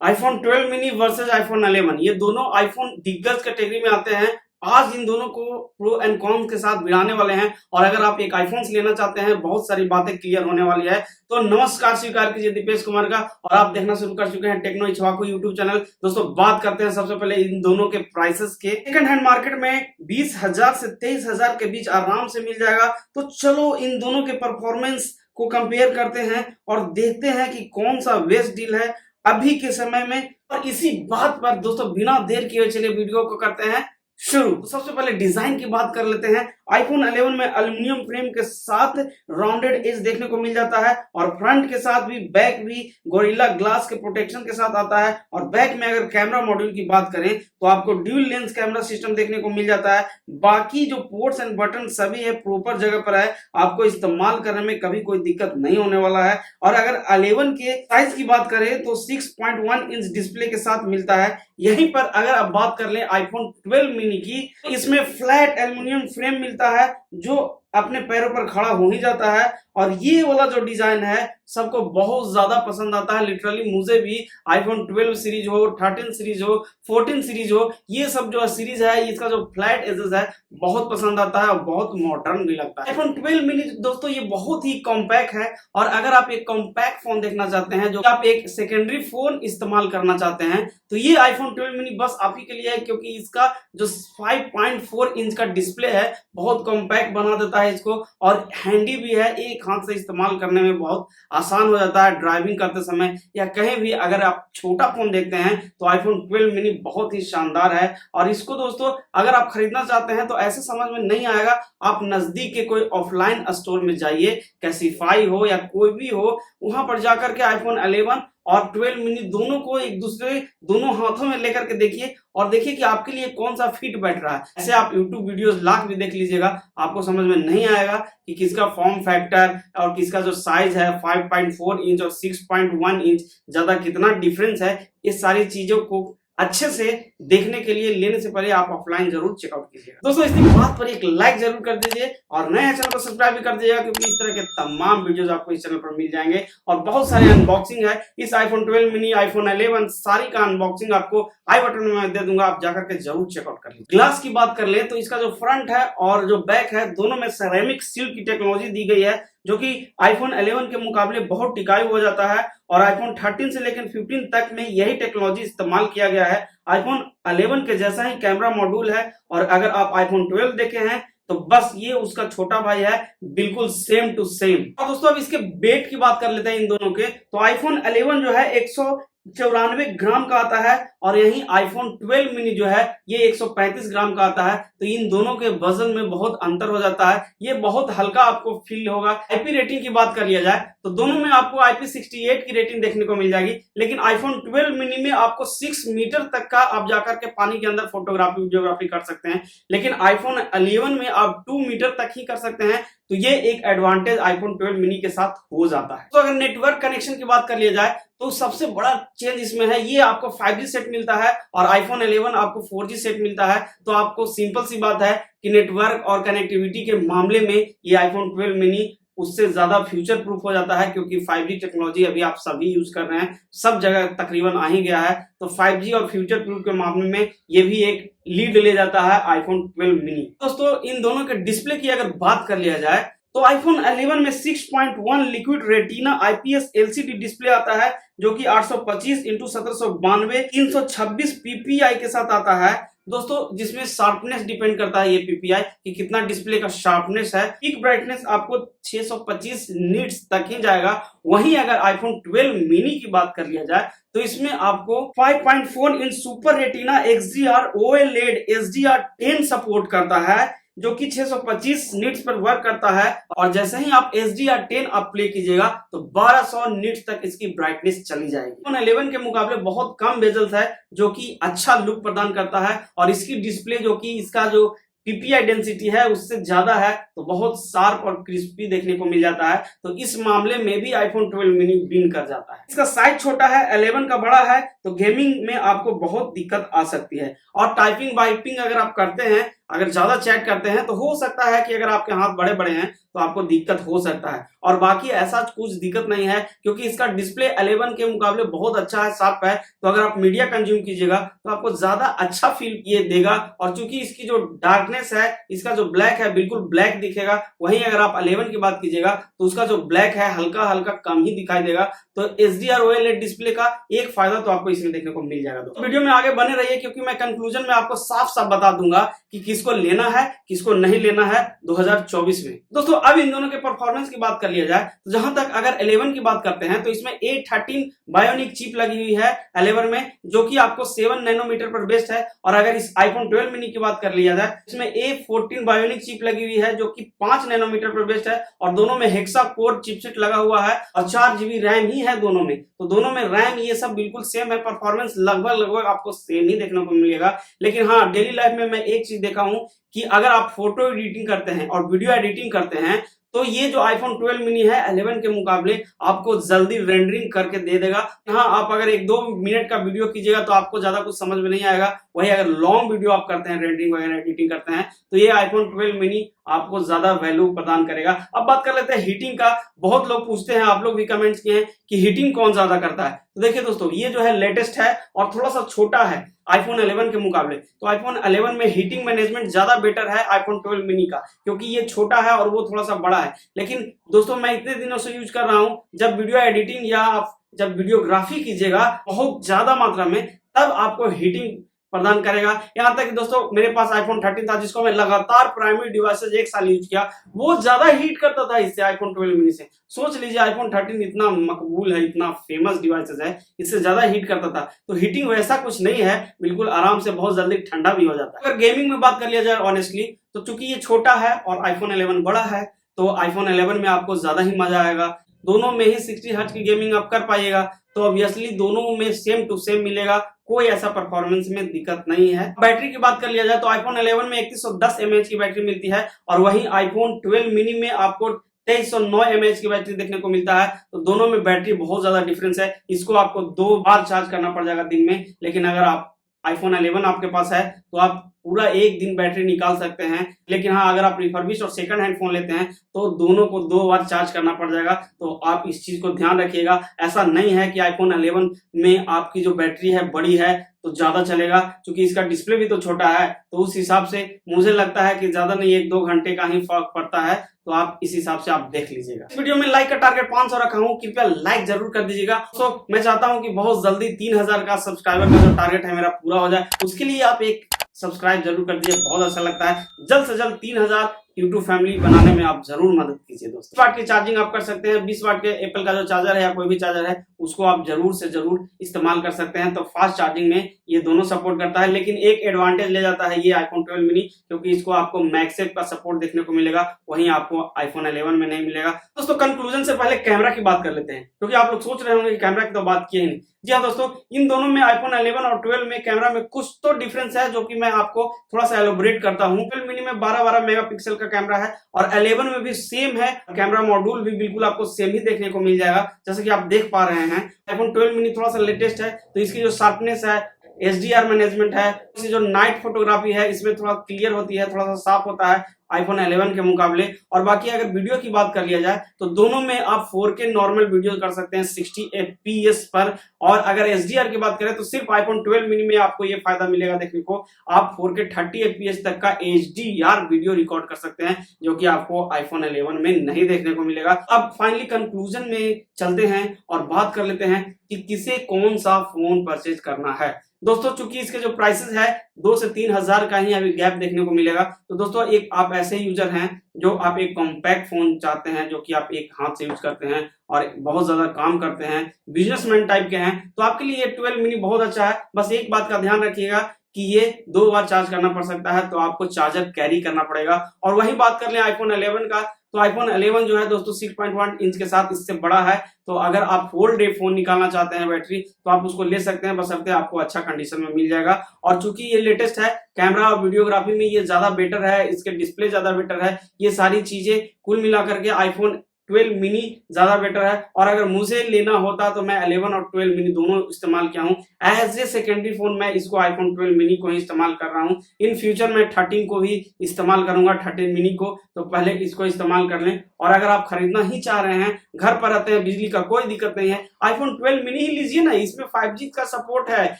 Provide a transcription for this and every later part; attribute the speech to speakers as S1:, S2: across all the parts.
S1: IPhone 12 mini versus iPhone 11 ये दोनों iPhone दिग्गज कैटेगरी में आते हैं। आज इन दोनों को प्रो एंड कॉन्स के साथ भिड़ाने वाले हैं और अगर आप एक आईफोन लेना चाहते हैं बहुत सारी बातें क्लियर होने वाली है। तो नमस्कार स्वीकार कीजिए दीपेश कुमार का और आप देखना शुरू कर चुके हैं टेक्नो इच्छवाकू यूट्यूब चैनल। दोस्तों बात करते हैं सबसे पहले इन दोनों के प्राइसेस के। सेकंड हैंड मार्केट में 20,000 से 23,000 के बीच आराम से मिल जाएगा। तो चलो इन दोनों के परफॉर्मेंस को कंपेयर करते हैं और देखते हैं कि कौन सा बेस्ट डील है अभी के समय में। और इसी बात पर दोस्तों बिना देर किए चलिए वीडियो को करते हैं शुरू। तो सबसे पहले डिजाइन की बात कर लेते हैं। आईफोन 11 में एल्युमिनियम फ्रेम के साथ राउंडेड एज देखने को मिल जाता है और फ्रंट के साथ भी बैक भी गोरिल्ला ग्लास के प्रोटेक्शन के साथ आता है। और बैक में अगर कैमरा मॉड्यूल की बात करें तो आपको ड्यूल लेंस कैमरा सिस्टम देखने को मिल जाता है। बाकी जो पोर्ट्स एंड बटन सभी है प्रॉपर जगह पर है, आपको इस्तेमाल करने में कभी कोई दिक्कत नहीं होने वाला है। और अगर 11 के साइज की बात करें तो 6.1 इंच डिस्प्ले के साथ मिलता है। यहीं पर अगर आप बात कर लें आईफोन 12 मिनी की तो इसमें फ्लैट एल्युमिनियम फ्रेम मिलता है जो अपने पैरों पर खड़ा हो ही जाता है। और ये वाला जो डिजाइन है सबको बहुत ज्यादा पसंद आता है। लिटरली मुझे भी आईफोन 12 सीरीज हो, 13 सीरीज हो, 14 सीरीज हो, ये सब जो सीरीज है इसका जो फ्लैट एजेस है बहुत पसंद आता है और बहुत मॉडर्न भी लगता है। आईफोन 12 मिनी दोस्तों ये बहुत ही कॉम्पैक्ट है और अगर आप एक कॉम्पैक्ट फोन देखना चाहते हैं, जो आप एक सेकेंडरी फोन इस्तेमाल करना चाहते हैं, तो ये आईफोन 12 मिनी बस आप ही के लिए है। क्योंकि इसका जो 5.4 इंच का डिस्प्ले है बहुत कॉम्पैक्ट बना देता है इसको और हैंडी भी है, एक हाथ से इस्तेमाल करने में बहुत आसान हो जाता है। ड्राइविंग करते समय या कहीं भी अगर आप छोटा फोन देखते हैं तो आईफोन 12 मिनी बहुत ही शानदार है। और इसको दोस्तों अगर आप खरीदना चाहते हैं तो ऐसे समझ में नहीं आएगा, आप नजदीक के कोई ऑफलाइन स्टोर में जाइए, कैसीफाई हो या कोई भी हो, वहां पर जाकर के आईफोन 11 और 12 मिनी दोनों को एक दूसरे दोनों हाथों में लेकर के देखिए और देखिए कि आपके लिए कौन सा फिट बैठ रहा है। ऐसे आप YouTube वीडियोस लाख भी देख लीजिएगा, आपको समझ में नहीं आएगा कि किसका फॉर्म फैक्टर और किसका जो साइज है 5.4 इंच और 6.1 इंच ज्यादा कितना डिफरेंस है। इस सारी चीजों को अच्छे से देखने के लिए लेने से पहले आप ऑफलाइन जरूर चेकआउट कीजिएगा। दोस्तों इस बात पर एक लाइक जरूर कर दीजिए और नए चैनल को सब्सक्राइब भी कर दीजिएगा क्योंकि इस तरह के तमाम वीडियोस आपको इस चैनल पर मिल जाएंगे। और बहुत सारे अनबॉक्सिंग है इस आईफोन 12 मिनी, आईफोन 11 सारी का अनबॉक्सिंग आपको आई बटन में मैं दे दूंगा, आप जाकर के जरूर चेकआउट कर लीजिए। ग्लास की बात कर ले तो इसका जो फ्रंट है और जो बैक है दोनों में सेरेमिक सील की टेक्नोलॉजी दी गई है जो कि आईफोन 11 के मुकाबले बहुत टिकाऊ हो जाता है। और आईफोन 13 से लेकर 15 तक में यही टेक्नोलॉजी इस्तेमाल किया गया है। आईफोन 11 के जैसा ही कैमरा मॉड्यूल है और अगर आप आईफोन 12 देखे हैं तो बस ये उसका छोटा भाई है, बिल्कुल सेम टू सेम। और दोस्तों अब इसके वेट की बात कर लेते हैं इन दोनों के। तो आईफोन 11 जो है 194 ग्राम का आता है और यही आईफोन 12 मिनी जो है ये 135 ग्राम का आता है। तो इन दोनों के वजन में बहुत अंतर हो जाता है, ये बहुत हल्का आपको फील होगा। आईपी रेटिंग की बात कर लिया जाए तो दोनों में आपको IP68 की रेटिंग देखने को मिल जाएगी। लेकिन आईफोन 12 मिनी में आपको 6 मीटर तक का आप जाकर के पानी के अंदर फोटोग्राफी वीडियोग्राफी कर सकते हैं, लेकिन आईफोन 11 में आप 2 मीटर तक ही कर सकते हैं। तो ये एक एडवांटेज आईफोन 12 मिनी के साथ हो जाता है। तो अगर नेटवर्क कनेक्शन की बात कर लिया जाए तो सबसे बड़ा चेंज इसमें है, ये आपको 5G सेट मिलता है और आईफोन 11 आपको 4G सेट मिलता है। तो आपको सिंपल सी बात है कि नेटवर्क और कनेक्टिविटी के मामले में ये आईफोन 12 मिनी उससे ज्यादा फ्यूचर प्रूफ हो जाता है। क्योंकि 5G टेक्नोलॉजी अभी आप सभी यूज कर रहे हैं, सब जगह तकरीबन आ ही गया है। तो 5G और फ्यूचर प्रूफ के मामले में ये भी एक लीड ले जाता है आईफोन 12 मिनी। दोस्तों इन दोनों के डिस्प्ले की अगर बात कर लिया जाए तो आईफोन 11 में 6.1 liquid retina IPS LCD display आता है जो कि 825x1792 326 PPI के साथ आता है दोस्तों, जिसमें शार्पनेस डिपेंड करता है ये PPI कि कितना डिस्प्ले का शार्पनेस है। पीक ब्राइटनेस आपको 625 निट्स तक ही जाएगा। वहीं अगर आईफोन 12 मिनी की बात कर लिया जाए तो इसमें आपको 5.4 inch super retina XDR OLED SDR10 support करता है जो कि 625 निट्स पर वर्क करता है। और जैसे ही आप SDR10 आप प्ले कीजिएगा तो 1200 निट्स तक इसकी ब्राइटनेस चली जाएगी। आईफोन 11 के मुकाबले बहुत कम बेजल्स है जो कि अच्छा लुक प्रदान करता है और इसकी डिस्प्ले जो कि इसका जो PPI डेंसिटी है उससे ज्यादा है तो बहुत शार्प और क्रिस्पी देखने को मिल जाता है। तो इस मामले में भी आईफोन 12 मिनी विन कर जाता है। इसका साइज छोटा है, 11 का बड़ा है, तो गेमिंग में आपको बहुत दिक्कत आ सकती है। और टाइपिंग वाइपिंग अगर आप करते हैं अगर ज्यादा चैट करते हैं तो हो सकता है कि अगर आपके हाथ बड़े बड़े हैं तो आपको दिक्कत हो सकता है। और बाकी ऐसा कुछ दिक्कत नहीं है, क्योंकि इसका डिस्प्ले 11 के मुकाबले बहुत अच्छा है, शार्प है। तो अगर आप मीडिया कंज्यूम कीजिएगा तो आपको ज्यादा अच्छा फील ये देगा। और चूंकि इसकी जो डार्कनेस है, इसका जो ब्लैक है बिल्कुल ब्लैक दिखेगा। वहीं अगर आप 11 की बात कीजिएगा तो उसका जो ब्लैक है हल्का हल्का कम ही दिखाई देगा। तो HDR OLED डिस्प्ले का एक फायदा तो आपको इसमें देखने को मिल जाएगा। तो वीडियो में आगे बने रहिए, क्योंकि मैं कंक्लूजन में आपको साफ साफ बता दूंगा कि किसको लेना है किसको नहीं लेना है 2024 में। दोस्तों अब इन दोनों के परफॉर्मेंस की बात कर लिया जाए तो जहां तक अगर 11 की बात करते हैं तो इसमें A13 बायोनिक चिप लगी हुई है 11 में, जो कि आपको 7 नैनोमीटर पर बेस्ड है। और अगर इस आईफोन 12 मिनी की बात कर लिया जाए इसमें A14 बायोनिक चिप लगी हुई है, जो कि 5 नैनोमीटर पर बेस्ड है। और दोनों में हेक्सा कोर चिपसेट लगा हुआ है और 4 GB रैम ही है दोनों में। तो दोनों में रैम ये सब बिल्कुल सेम है, परफॉर्मेंस लगभग आपको सेम ही देखने को मिलेगा। लेकिन हाँ, डेली लाइफ में मैं एक चीज देखा हूं कि अगर आप फोटो एडिटिंग करते हैं और वीडियो एडिटिंग करते हैं तो ये जो आईफोन 12 मिनी है 11 के मुकाबले आपको जल्दी रेंडरिंग करके दे देगा। हाँ, आप अगर 1-2 मिनट का वीडियो कीजिएगा तो आपको ज्यादा कुछ समझ में नहीं आएगा। वही अगर लॉन्ग वीडियो आप करते हैं, रेंडरिंग वगैरह एडिटिंग करते हैं, तो ये आईफोन 12 मिनी आपको ज्यादा वैल्यू प्रदान करेगा। अब बात कर लेते हैं हीटिंग का। बहुत लोग पूछते हैं, आप लोग भी कमेंट्स किए हैं कि हीटिंग कौन ज्यादा करता है। तो देखिए दोस्तों, ये जो है लेटेस्ट है और थोड़ा सा छोटा है आईफोन 11 के मुकाबले। तो आईफोन 11 में हीटिंग मैनेजमेंट ज्यादा बेटर है आईफोन 12 मिनी का, क्योंकि ये छोटा है और वो थोड़ा सा बड़ा है। लेकिन दोस्तों मैं इतने दिनों से यूज कर रहा हूं, जब वीडियो एडिटिंग या आप जब वीडियोग्राफी कीजिएगा बहुत ज्यादा मात्रा में, तब आपको हीटिंग प्रदान करेगा। यहां तक कि दोस्तों मेरे पास आईफोन 13 था, जिसको मैं लगातार प्राइमरी डिवाइसेज 1 साल यूज किया, वो ज्यादा हीट करता था इससे आईफोन 12 मिनी से। सोच लीजिए, आईफोन 13 इतना मकबूल है, इतना फेमस डिवाइसेज है, इससे ज्यादा हीट करता था। तो हीटिंग वैसा कुछ नहीं है, बिल्कुल आराम से बहुत जल्दी ठंडा भी हो जाता है। अगर गेमिंग में बात कर लिया जाए ऑनेस्टली, तो चूंकि ये छोटा है और आईफोन 11 बड़ा है, तो आईफोन 11 में आपको ज्यादा ही मजा आएगा। दोनों में ही 60 हर्ट्ज की गेमिंग आप कर पाइएगा, तो ऑब्वियसली दोनों में सेम टू सेम मिलेगा, कोई ऐसा परफॉर्मेंस में दिक्कत नहीं है। बैटरी की बात कर लिया जाए तो आईफोन 11 में 3110 mAh की बैटरी मिलती है, और वहीं आईफोन 12 मिनी में आपको 2309 mAh की बैटरी देखने को मिलता है। तो दोनों में बैटरी बहुत ज्यादा डिफरेंस है। इसको आपको 2 बार चार्ज करना पड़ जाएगा दिन में, लेकिन अगर आप आईफोन 11 आपके पास है तो आप पूरा एक दिन बैटरी निकाल सकते हैं। लेकिन हाँ, अगर आप रिफर्बिश और सेकंड हैंड फोन लेते हैं तो दोनों को 2 बार चार्ज करना पड़ जाएगा। तो आप इस चीज को ध्यान रखिएगा। ऐसा नहीं है कि आईफोन 11 में आपकी जो बैटरी है बड़ी है तो ज्यादा चलेगा, क्योंकि इसका डिस्प्ले भी तो छोटा है। तो उस हिसाब से मुझे लगता है कि ज्यादा नहीं, 1-2 घंटे का ही फर्क पड़ता है। तो आप इस हिसाब से आप देख लीजिएगा। इस वीडियो में लाइक का टारगेट 500 रखा हूं, कृपया लाइक जरूर कर दीजिएगा। तो मैं चाहता हूं कि बहुत जल्दी 3000 का सब्सक्राइबर का जो टारगेट है मेरा पूरा हो जाए। उसके लिए आप एक सब्सक्राइब जरूर कर दीजिए, बहुत अच्छा लगता है। जल्द से जल्द 3000 यूट्यूब फैमिली बनाने में आप जरूर मदद कीजिए दोस्तों। 20 वाट की चार्जिंग आप कर सकते हैं। 20 वाट के एप्पल का जो चार्जर है या कोई भी चार्जर है उसको आप जरूर से जरूर इस्तेमाल कर सकते हैं। तो फास्ट चार्जिंग में ये दोनों सपोर्ट करता है। लेकिन एक एडवांटेज ले जाता है ये आईफोन 12 मिनी, क्योंकि इसको आपको मैगसेफ का सपोर्ट देखने को मिलेगा, वहीं आपको आईफोन 11 में नहीं मिलेगा। दोस्तों कंक्लूजन से पहले कैमरा की बात कर लेते हैं, क्योंकि आप लोग सोच रहे होंगे कि कैमरा की तो बात की ही नहीं। जी हाँ दोस्तों, इन दोनों में आईफोन 11 और 12 में कैमरा में कुछ तो डिफरेंस है, जो कि मैं आपको थोड़ा सा एलोबरेट करता हूँ। 12 मिनी में 12 मेगापिक्सल का कैमरा है और 11 में भी सेम है। कैमरा मॉड्यूल भी बिल्कुल आपको सेम ही देखने को मिल जाएगा, जैसे कि आप देख पा रहे हैं। आईफोन 12 मिनी थोड़ा सा लेटेस्ट है, तो इसकी जो शार्पनेस है, HDR मैनेजमेंट है, इसकी जो नाइट फोटोग्राफी है इसमें थोड़ा क्लियर होती है, थोड़ा सा साफ होता है आईफोन 11 के मुकाबले। और बाकी अगर वीडियो की बात कर लिया जाए तो दोनों में आप 4K नॉर्मल वीडियो कर सकते हैं 60 FPS पर। और अगर HDR की बात करें तो सिर्फ आईफोन 12 मिनी में आपको ये फायदा मिलेगा देखने को, आप 4K 30 FPS तक का HDR वीडियो रिकॉर्ड कर सकते हैं, जो कि आपको आईफोन 11 में नहीं देखने को मिलेगा। अब फाइनली कंक्लूजन में चलते हैं और बात कर लेते हैं कि किसे कौन सा फोन परचेज करना है। दोस्तों चूंकि इसके जो प्राइसेस है 2 से 3 हजार का ही अभी गैप देखने को मिलेगा। तो दोस्तों एक आप ऐसे यूजर हैं जो आप एक कॉम्पैक्ट फोन चाहते हैं, जो कि आप एक हाथ से यूज करते हैं और बहुत ज्यादा काम करते हैं, बिजनेसमैन टाइप के हैं, तो आपके लिए ये 12 मिनी बहुत अच्छा है। बस एक बात का ध्यान रखिएगा कि ये 2 बार चार्ज करना पड़ सकता है, तो आपको चार्जर कैरी करना पड़ेगा। और वही बात कर लें आईफोन 11 का, तो आईफोन 11 जो है दोस्तों 6.1 इंच के साथ इससे बड़ा है। तो अगर आप होल डे फोन निकालना चाहते हैं बैटरी, तो आप उसको ले सकते हैं, बशर्ते आपको अच्छा कंडीशन में मिल जाएगा। और चूंकि ये लेटेस्ट है, कैमरा और वीडियोग्राफी में ये ज्यादा बेटर है, इसके डिस्प्ले ज्यादा बेटर है, ये सारी चीजें कुल मिलाकर के आईफोन 12 मिनी ज्यादा बेटर है। और अगर मुझे लेना होता तो मैं 11 और 12 मिनी दोनों इस्तेमाल किया हूँ। एज ए सेकेंडरी फोन मैं इसको आईफोन 12 मिनी को ही इस्तेमाल कर रहा हूँ। इन फ्यूचर मैं 13 को भी इस्तेमाल करूंगा, 13 मिनी को, तो पहले इसको इस्तेमाल कर लें। और अगर आप खरीदना ही चाह रहे हैं, घर पर रहते हैं, बिजली का कोई दिक्कत नहीं है, आईफोन 12 मिनी ही लीजिए ना। इसमें 5G का सपोर्ट है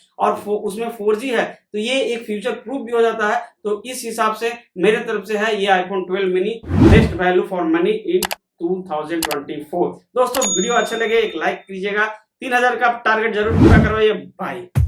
S1: और उसमें 4G है, तो ये एक फ्यूचर प्रूफ भी हो जाता है। तो इस हिसाब से मेरे तरफ से है ये iPhone 12 mini best value for money in 2024। दोस्तों वीडियो अच्छे लगे एक लाइक कीजिएगा, 3000 का टारगेट जरूर पूरा करवाइए। बाय।